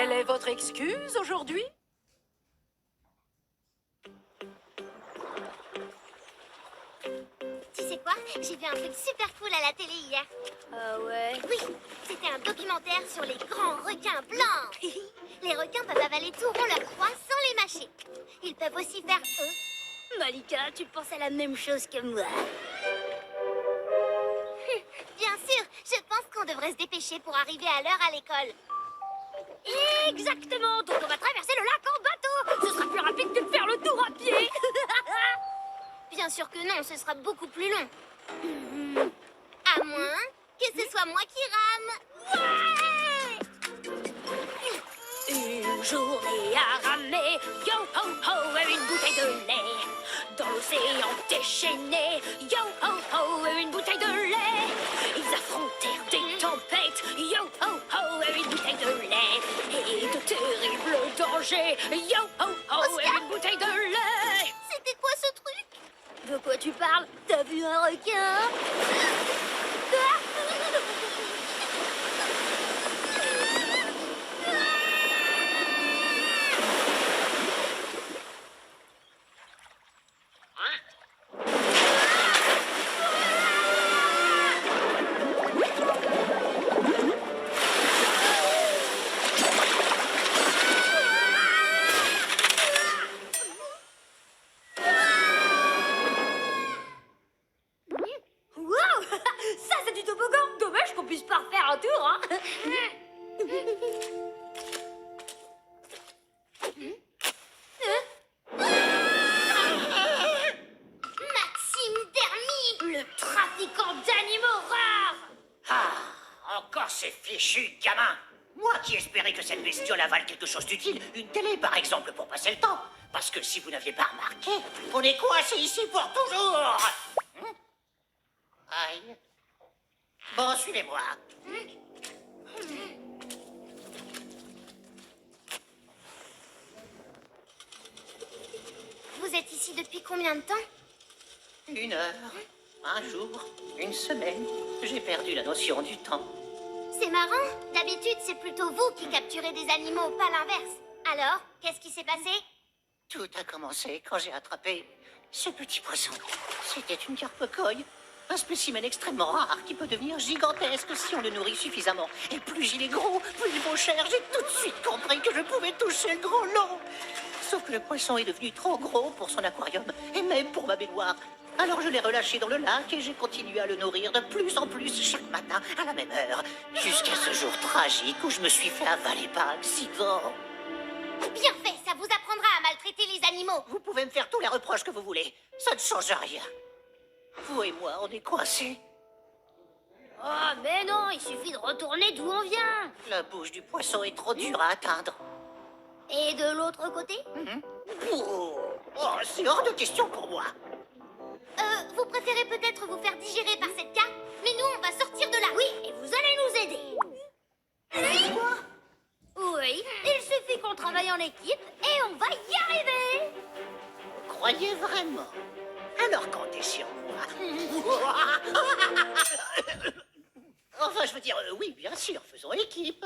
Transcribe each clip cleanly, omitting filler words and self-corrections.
Quelle est votre excuse aujourd'hui? Tu sais quoi? J'ai vu un truc super cool à la télé hier. Ah ouais? Oui, c'était un documentaire sur les grands requins blancs. Les requins peuvent avaler tout rond leur proie sans les mâcher. Ils peuvent aussi faire eux. Malika, tu penses à la même chose que moi? Bien sûr, je pense qu'on devrait se dépêcher pour arriver à l'heure à l'école. Exactement! Donc on va traverser le lac en bateau! Ce sera plus rapide que de faire le tour à pied! Bien sûr que non, ce sera beaucoup plus long. À moins que ce soit moi qui rame. Ouais! Une journée à ramer, yo ho ho, et une bouteille de lait. Dans l'océan déchaîné, yo ho ho, et une bouteille de lait. Ils affrontèrent des tempêtes, yo ho ho, et une bouteille de lait. Et de terribles dangers, yo ho ho, et une bouteille de lait. C'était quoi ce truc? De quoi tu parles? T'as vu un requin? Wow! Ça, c'est du toboggan! Dommage qu'on puisse pas refaire un tour, hein? Maxime Dermy! Le trafiquant d'animaux rares! Ah, encore ces fichus gamins. Moi qui espérais que cette bestiole avale quelque chose d'utile, une télé par exemple pour passer le temps. Parce que si vous n'aviez pas remarqué, on est coincé ici pour toujours. Aïe. Bon, suivez-moi. Vous êtes ici depuis combien de temps? 1 heure, un jour, une semaine. J'ai perdu la notion du temps. C'est marrant. D'habitude, c'est plutôt vous qui capturez des animaux, pas l'inverse. Alors, qu'est-ce qui s'est passé? Tout a commencé quand j'ai attrapé ce petit poisson. C'était une carpe coille. Un spécimen extrêmement rare qui peut devenir gigantesque si on le nourrit suffisamment. Et plus il est gros, plus il vaut cher. J'ai tout de suite compris que je pouvais toucher le gros lot. Sauf que le poisson est devenu trop gros pour son aquarium et même pour ma baignoire. Alors je l'ai relâché dans le lac et j'ai continué à le nourrir de plus en plus chaque matin à la même heure. Jusqu'à ce jour tragique où je me suis fait avaler par accident. Bien fait, ça vous apprendra à maltraiter les animaux. Vous pouvez me faire tous les reproches que vous voulez. Ça ne change rien. Vous et moi, on est coincés. Oh, mais non, il suffit de retourner d'où on vient. La bouche du poisson est trop dure à atteindre. Et de l'autre côté? Oh, c'est hors de question pour moi. Vous préférez peut-être vous faire digérer par cette carpe, mais nous, on va sortir de là. Oui, et vous allez nous aider. Oui, il suffit qu'on travaille en équipe et on va y arriver. Vous croyez vraiment? Alors comptez sur moi. Enfin, je veux dire, oui, bien sûr, faisons équipe.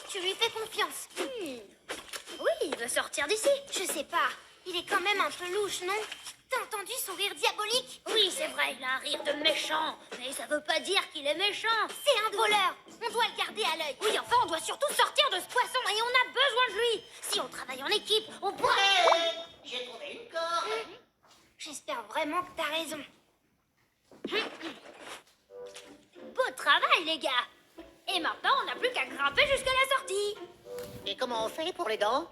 Tu lui fais confiance. Oui, il va sortir d'ici. Je sais pas, il est quand même un peu louche, non? T'as entendu son rire diabolique? Oui, c'est vrai, il a un rire de méchant. Mais ça veut pas dire qu'il est méchant. C'est un voleur. On doit le garder à l'œil. Oui, enfin, on doit surtout sortir de ce poisson et on a besoin de lui. Si on travaille en équipe, on pourra... J'ai trouvé une corde. J'espère vraiment que t'as raison. Beau travail, les gars. Et maintenant, on n'a plus qu'à grimper jusqu'à la sortie. Et comment on fait pour les dents?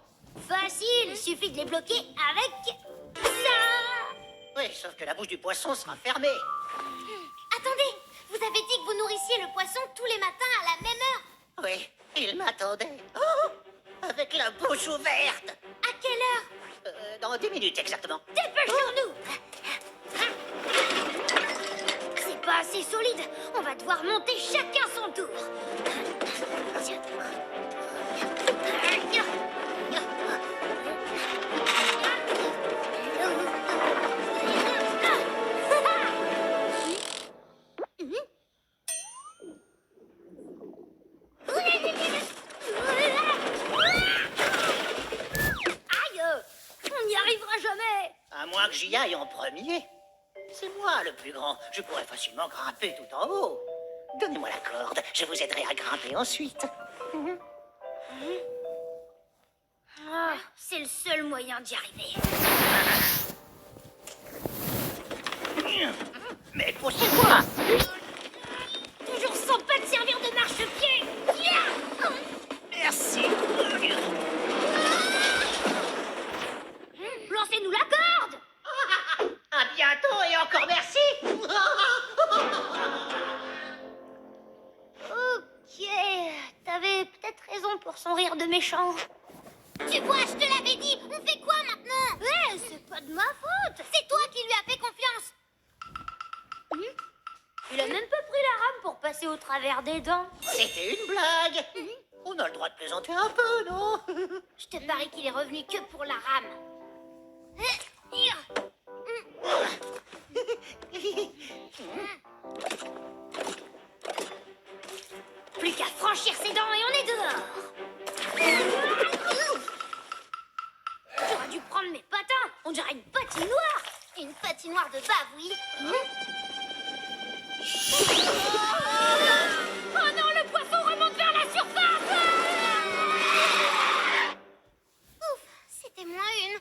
Facile, il suffit de les bloquer avec ça. Oui, sauf que la bouche du poisson sera fermée. Attendez, vous avez dit que vous nourrissiez le poisson tous les matins à la même heure. Oui, il m'attendait. Oh, avec la bouche ouverte. À quelle heure? Dans 10 minutes exactement. Dépêchons-nous. C'est pas assez solide. On va devoir monter chacun son tour. j'y aille en premier. C'est moi le plus grand. Je pourrais facilement grimper tout en haut. Donnez-moi la corde, je vous aiderai à grimper ensuite. Ah, c'est le seul moyen d'y arriver. Mais poussez-moi! Toujours sans pas te servir de marchepied. Merci! Lancez-nous la corde. À bientôt et encore merci! Ok, t'avais peut-être raison pour son rire de méchant. Tu vois, je te l'avais dit. On fait quoi maintenant? C'est pas de ma faute. C'est toi qui lui as fait confiance. Il a même pas pris la rame pour passer au travers des dents. C'était une blague! On a le droit de plaisanter un peu, non? Je te parie qu'il est revenu que pour la rame. Plus qu'à franchir ses dents et on est dehors. J'aurais dû prendre mes patins. On dirait une patinoire. Une patinoire de bave, oui. Oh non, le poisson remonte vers la surface. Ouf, c'était moins une.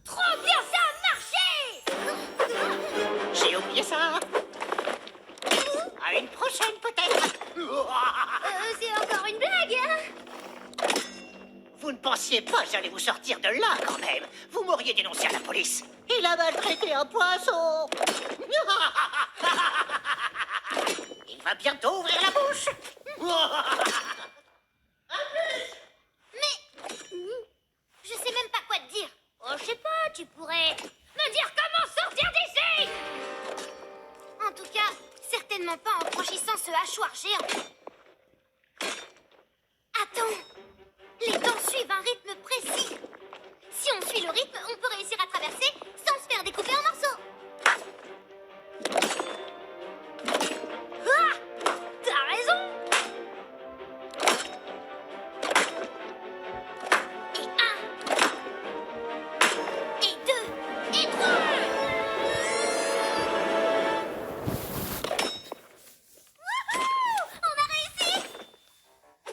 Trop bien, ça a marché. J'ai oublié ça! À une prochaine, peut-être! C'est encore une blague, hein? Vous ne pensiez pas que j'allais vous sortir de là, quand même! Vous m'auriez dénoncé à la police! Il a maltraité un poisson! Il va bientôt ouvrir la bouche! Mais... Je sais même pas quoi te dire. Oh, je sais pas, tu pourrais me dire comment sortir d'ici. En tout cas, certainement pas en franchissant ce hachoir géant. Attends, les dents suivent un rythme précis. Si on suit le rythme, on peut réussir à traverser sans se faire découper en morceaux. Ah, t'as raison. Et 1, et 2, et 3. On a réussi!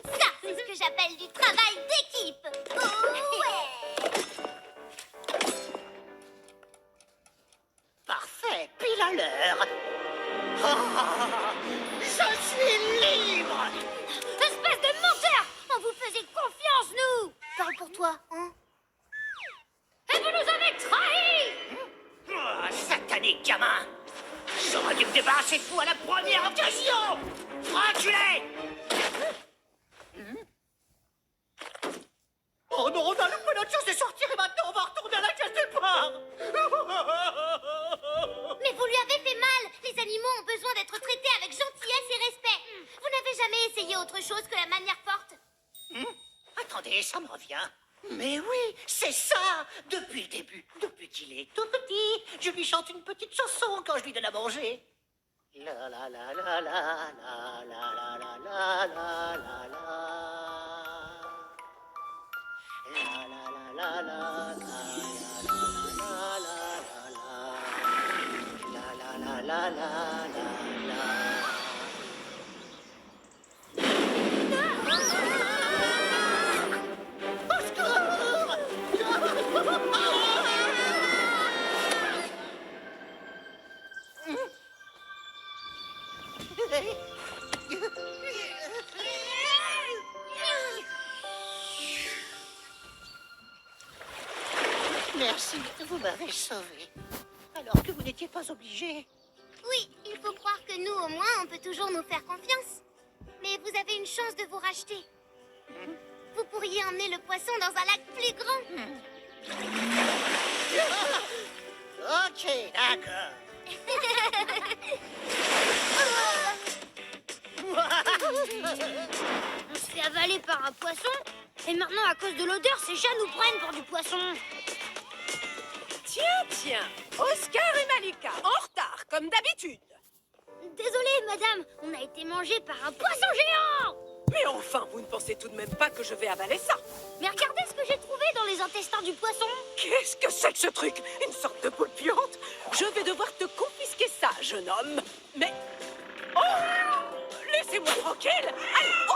Ça, c'est ce que j'appelle du travail d'équipe. Oh ouais! Parfait, pile à l'heure! Je suis libre! Espèce de menteur. On vous faisait confiance, nous. Parle pour toi, hein? Et vous nous avez trahis. Oh, satanique gamin! J'aurais dû me débarrasser de vous à la première occasion! Enculé! Oh non, on a loupé notre chance de sortir et maintenant on va retourner à la case départ! Mais vous lui avez fait mal. Les animaux ont besoin d'être traités avec gentillesse et respect. Vous n'avez jamais essayé autre chose que la manière forte? Attendez, ça me revient. Mais oui, c'est ça! Depuis le début, depuis qu'il est tout petit, je lui chante une petite chanson quand je lui donne à manger. La la la la la la la la la la la la la. La la la la la la la la la la la. Au secours! Merci, vous m'avez sauvé. Alors que vous n'étiez pas obligé. Oui, il faut croire que nous, au moins, on peut toujours nous faire confiance. Mais vous avez une chance de vous racheter. Vous pourriez emmener le poisson dans un lac plus grand. Ok, d'accord. On se fait avaler par un poisson. Et maintenant, à cause de l'odeur, ces chats nous prennent pour du poisson. Tiens, Oscar et Malika, en retard, comme d'habitude. Désolée, madame, on a été mangé par un poisson géant. Mais enfin, vous ne pensez tout de même pas que je vais avaler ça? Mais regardez ce que j'ai trouvé dans les intestins du poisson. Qu'est-ce que c'est que ce truc? Une sorte de boule puante? Je vais devoir te confisquer ça, jeune homme. Mais... Oh! Laissez-moi tranquille! Allez, oh!